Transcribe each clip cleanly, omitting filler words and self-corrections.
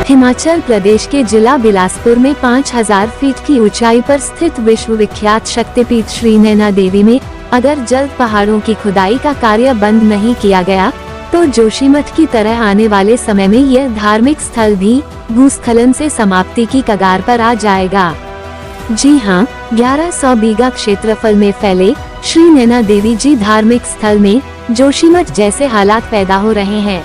हिमाचल प्रदेश के जिला बिलासपुर में 5000 फीट की ऊंचाई पर स्थित विश्व विख्यात शक्तिपीठ श्री नैना देवी में अगर जल्द पहाड़ों की खुदाई का कार्य बंद नहीं किया गया तो जोशीमठ की तरह आने वाले समय में यह धार्मिक स्थल भी भूस्खलन से समाप्ति की कगार पर आ जाएगा। जी हां, 1100 बीघा क्षेत्रफल में फैले श्री नैना देवी जी धार्मिक स्थल में जोशीमठ जैसे हालात पैदा हो रहे हैं।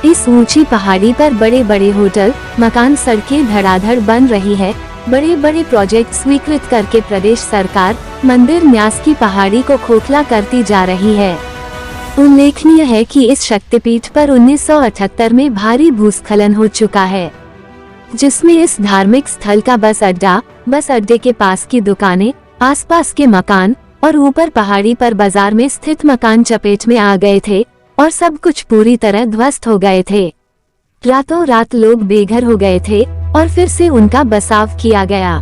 इस ऊंची पहाड़ी पर बड़े बड़े होटल, मकान, सड़कें धड़ाधड़ बन रही है। बड़े बड़े प्रोजेक्ट स्वीकृत करके प्रदेश सरकार मंदिर न्यास की पहाड़ी को खोखला करती जा रही है। उल्लेखनीय है कि इस शक्तिपीठ पर 1978 में भारी भूस्खलन हो चुका है, जिसमें इस धार्मिक स्थल का बस अड्डे के पास की दुकानें, आसपास के मकान और ऊपर पहाड़ी पर बाजार में स्थित मकान चपेट में आ गए थे और सब कुछ पूरी तरह ध्वस्त हो गए थे। रातों रात लोग बेघर हो गए थे और फिर से उनका बसाव किया गया।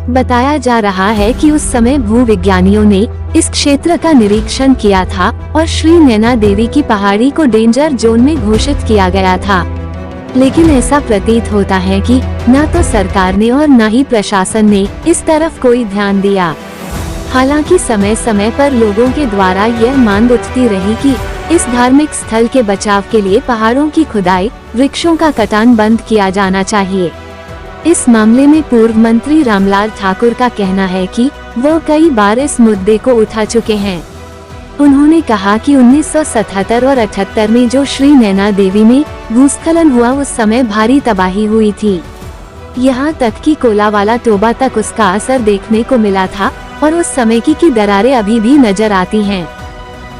बताया जा रहा है कि उस समय भूविज्ञानियों ने इस क्षेत्र का निरीक्षण किया था और श्री नैना देवी की पहाड़ी को डेंजर जोन में घोषित किया गया था, लेकिन ऐसा प्रतीत होता है कि न तो सरकार ने और न ही प्रशासन ने इस तरफ कोई ध्यान दिया। हालांकि समय समय पर लोगों के द्वारा यह मांग उठती रही कि इस धार्मिक स्थल के बचाव के लिए पहाड़ों की खुदाई, वृक्षों का कटान बंद किया जाना चाहिए। इस मामले में पूर्व मंत्री रामलाल ठाकुर का कहना है कि वो कई बार इस मुद्दे को उठा चुके हैं। उन्होंने कहा कि 1977 और 78 में जो श्री नैना देवी में भूस्खलन हुआ उस समय भारी तबाही हुई थी। यहाँ तक कि कोलावाला टोबा तक उसका असर देखने को मिला था और उस समय की दरारें अभी भी नजर आती हैं।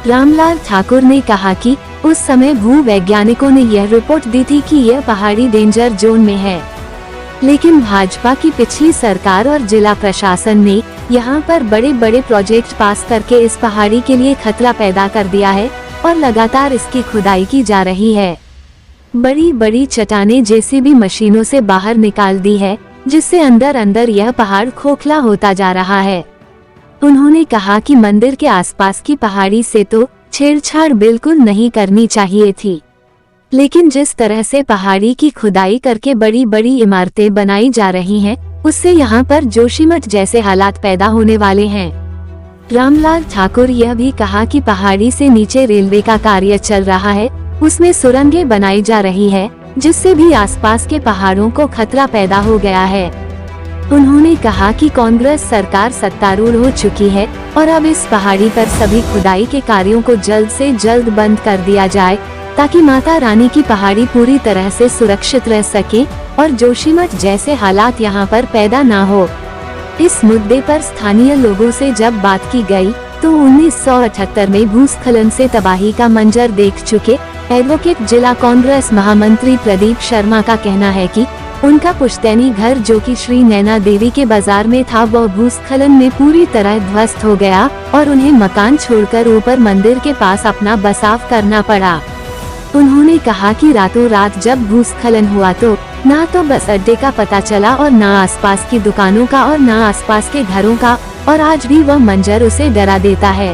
रामलाल ठाकुर ने कहा कि उस समय भूवैज्ञानिकों ने यह रिपोर्ट दी थी कि यह पहाड़ी डेंजर जोन में है, लेकिन भाजपा की पिछली सरकार और जिला प्रशासन ने यहाँ पर बड़े बड़े प्रोजेक्ट पास करके इस पहाड़ी के लिए खतरा पैदा कर दिया है और लगातार इसकी खुदाई की जा रही है। बड़ी बड़ी चट्टानें जेसीबी मशीनों से बाहर निकाल दी है, जिससे अंदर अंदर यह पहाड़ खोखला होता जा रहा है। उन्होंने कहा कि मंदिर के आसपास की पहाड़ी से तो छेड़छाड़ बिल्कुल नहीं करनी चाहिए थी, लेकिन जिस तरह से पहाड़ी की खुदाई करके बड़ी बड़ी इमारतें बनाई जा रही हैं, उससे यहाँ पर जोशीमठ जैसे हालात पैदा होने वाले हैं। रामलाल ठाकुर यह भी कहा कि पहाड़ी से नीचे रेलवे का कार्य चल रहा है, उसमें सुरंगें बनाई जा रही है, जिससे भी आसपास के पहाड़ों को खतरा पैदा हो गया है। उन्होंने कहा कि कांग्रेस सरकार सत्तारूढ़ हो चुकी है और अब इस पहाड़ी पर सभी खुदाई के कार्यों को जल्द से जल्द बंद कर दिया जाए, ताकि माता रानी की पहाड़ी पूरी तरह से सुरक्षित रह सके और जोशीमठ जैसे हालात यहाँ पर पैदा ना हो। इस मुद्दे पर स्थानीय लोगों से जब बात की गई तो 1978 में भूस्खलन से तबाही का मंजर देख चुके एडवोकेट जिला कांग्रेस महामंत्री प्रदीप शर्मा का कहना है कि उनका पुश्तैनी घर जो कि श्री नैना देवी के बाजार में था, वह भूस्खलन में पूरी तरह ध्वस्त हो गया और उन्हें मकान छोड़कर ऊपर मंदिर के पास अपना बसाव करना पड़ा। उन्होंने कहा कि रातों रात जब भूस्खलन हुआ तो ना तो बस अड्डे का पता चला और ना आसपास की दुकानों का और ना आसपास के घरों का, और आज भी वह मंजर उसे डरा देता है।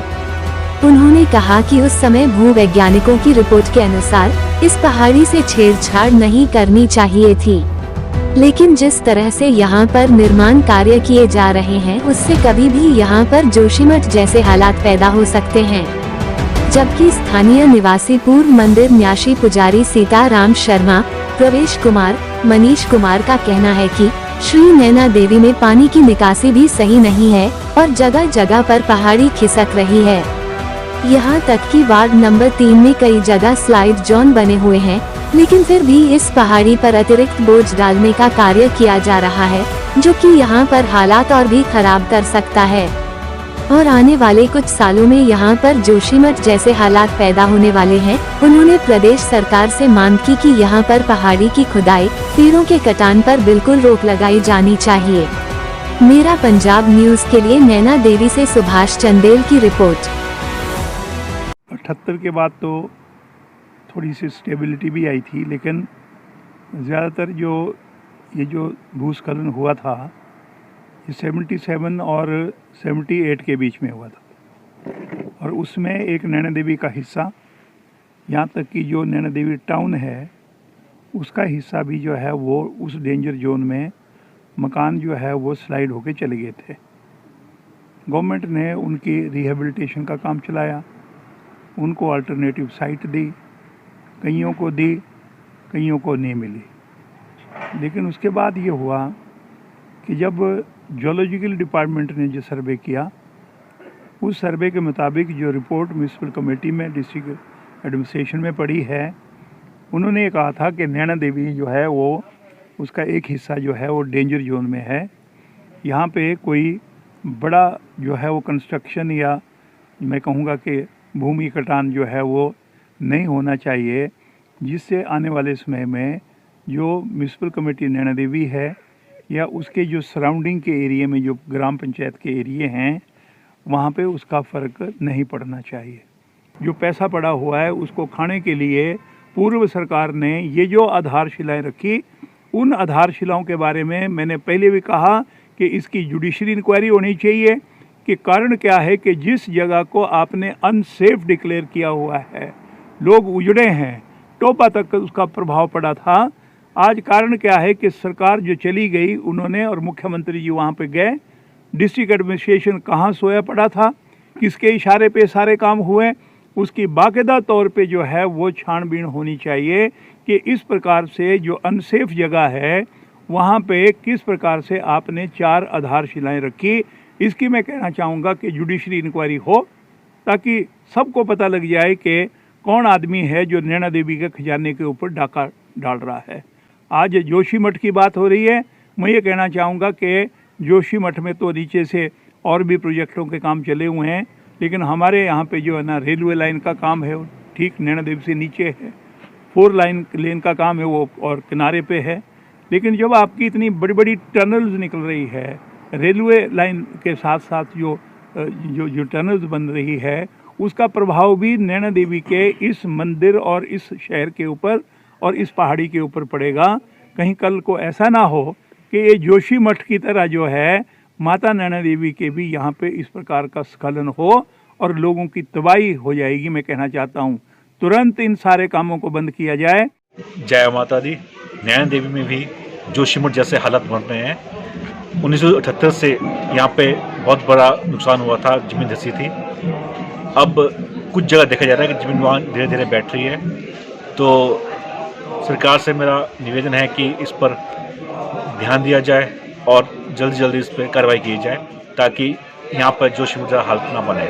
उन्होंने कहा कि उस समय भूवैज्ञानिकों की रिपोर्ट के अनुसार इस पहाड़ी से छेड़छाड़ नहीं करनी चाहिए थी, लेकिन जिस तरह से यहाँ पर निर्माण कार्य किए जा रहे हैं उससे कभी भी यहाँ पर जोशीमठ जैसे हालात पैदा हो सकते हैं। जबकि स्थानीय निवासी पूर्व मंदिर न्यासी पुजारी सीताराम शर्मा, प्रवेश कुमार, मनीष कुमार का कहना है कि श्री नैना देवी में पानी की निकासी भी सही नहीं है और जगह जगह पर पहाड़ी खिसक रही है। यहाँ तक कि वार्ड नंबर 3 में कई जगह स्लाइड जोन बने हुए हैं, लेकिन फिर भी इस पहाड़ी पर अतिरिक्त बोझ डालने का कार्य किया जा रहा है, जो कि यहाँ पर हालात और भी खराब कर सकता है। और आने वाले कुछ सालों में यहाँ पर जोशीमठ जैसे हालात पैदा होने वाले हैं। उन्होंने प्रदेश सरकार से मांग की कि यहाँ पर पहाड़ी की खुदाई, पेड़ों के कटान पर बिल्कुल रोक लगाई जानी चाहिए। मेरा पंजाब न्यूज के लिए नैना देवी से सुभाष चंदेल की रिपोर्ट। 78 के बाद तो थोड़ी सी स्टेबिलिटी भी आई थी, लेकिन ज़्यादातर जो भूस्खलन हुआ था ये 77 और 78 के बीच में हुआ था, और उसमें एक नैना देवी का हिस्सा, यहाँ तक कि जो नैना देवी टाउन है उसका हिस्सा भी जो है वो उस डेंजर जोन में मकान जो है वो स्लाइड होके चले गए थे। गवर्नमेंट ने उनकी रिहेबिलिटेशन का काम चलाया, उनको अल्टरनेटिव साइट दी, कईयों को दी, कईयों को नहीं मिली। लेकिन उसके बाद ये हुआ कि जब जियोलॉजिकल डिपार्टमेंट ने जो सर्वे किया, उस सर्वे के मुताबिक जो रिपोर्ट म्यूनिसिपल कमेटी में डिस्ट्रिक्ट एडमिनिस्ट्रेशन में पड़ी है, उन्होंने ये कहा था कि नैना देवी जो है वो उसका एक हिस्सा जो है वो डेंजर जोन में है। यहाँ पे कोई बड़ा जो है वो कंस्ट्रक्शन या मैं कहूँगा कि भूमि कटान जो है वो नहीं होना चाहिए, जिससे आने वाले समय में जो म्यूनिसिपल कमेटी नैना देवी है या उसके जो सराउंडिंग के एरिए में जो ग्राम पंचायत के एरिए हैं वहाँ पे उसका फ़र्क नहीं पड़ना चाहिए। जो पैसा पड़ा हुआ है उसको खाने के लिए पूर्व सरकार ने ये जो आधारशिलाएं रखी, उन आधारशिलाओं के बारे में मैंने पहले भी कहा कि इसकी जुडिशरी इंक्वायरी होनी चाहिए कि कारण क्या है कि जिस जगह को आपने अनसेफ डिक्लेयर किया हुआ है, लोग उजड़े हैं, टोपा तक उसका प्रभाव पड़ा था। आज कारण क्या है कि सरकार जो चली गई उन्होंने और मुख्यमंत्री जी वहाँ पे गए, डिस्ट्रिक्ट एडमिनिस्ट्रेशन कहाँ सोया पड़ा था, किसके इशारे पे सारे काम हुए, उसकी बाकायदा तौर पे जो है वो छानबीन होनी चाहिए कि इस प्रकार से जो अनसेफ जगह है वहाँ पे किस प्रकार से आपने 4 आधारशिलाएं रखी। इसकी मैं कहना चाहूँगा कि जुडिशरी इंक्वायरी हो ताकि सबको पता लग जाए कि कौन आदमी है जो नैना देवी के खजाने के ऊपर डाका डाल रहा है। आज जोशीमठ की बात हो रही है, मैं ये कहना चाहूँगा कि जोशीमठ में तो नीचे से और भी प्रोजेक्टों के काम चले हुए हैं, लेकिन हमारे यहाँ पे जो है ना रेलवे लाइन का काम है वो ठीक नैना देवी से नीचे है, 4 लेन का काम है वो और किनारे पे है। लेकिन जब आपकी इतनी बड़ी बड़ी टनल्स निकल रही है, रेलवे लाइन के साथ साथ जो टनल्स बन रही है, उसका प्रभाव भी नैना देवी के इस मंदिर और इस शहर के ऊपर और इस पहाड़ी के ऊपर पड़ेगा। कहीं कल को ऐसा ना हो कि ये जोशीमठ की तरह जो है माता नैना देवी के भी यहाँ पे इस प्रकार का स्खलन हो और लोगों की तबाही हो जाएगी। मैं कहना चाहता हूँ तुरंत इन सारे कामों को बंद किया जाए। जय माता दी। नैना देवी में भी जोशीमठ जैसे हालात बन रहे हैं। 1978 से यहाँ पे बहुत बड़ा नुकसान हुआ था, जमीन धसी थी। अब कुछ जगह देखा जा रहा है कि जमीन वहाँ धीरे धीरे बैठ रही है। तो सरकार से मेरा निवेदन है कि इस पर ध्यान दिया जाए और जल्दी जल्दी इस पर कार्रवाई की जाए ताकि यहाँ पर जोशीमठ हालत ना बने।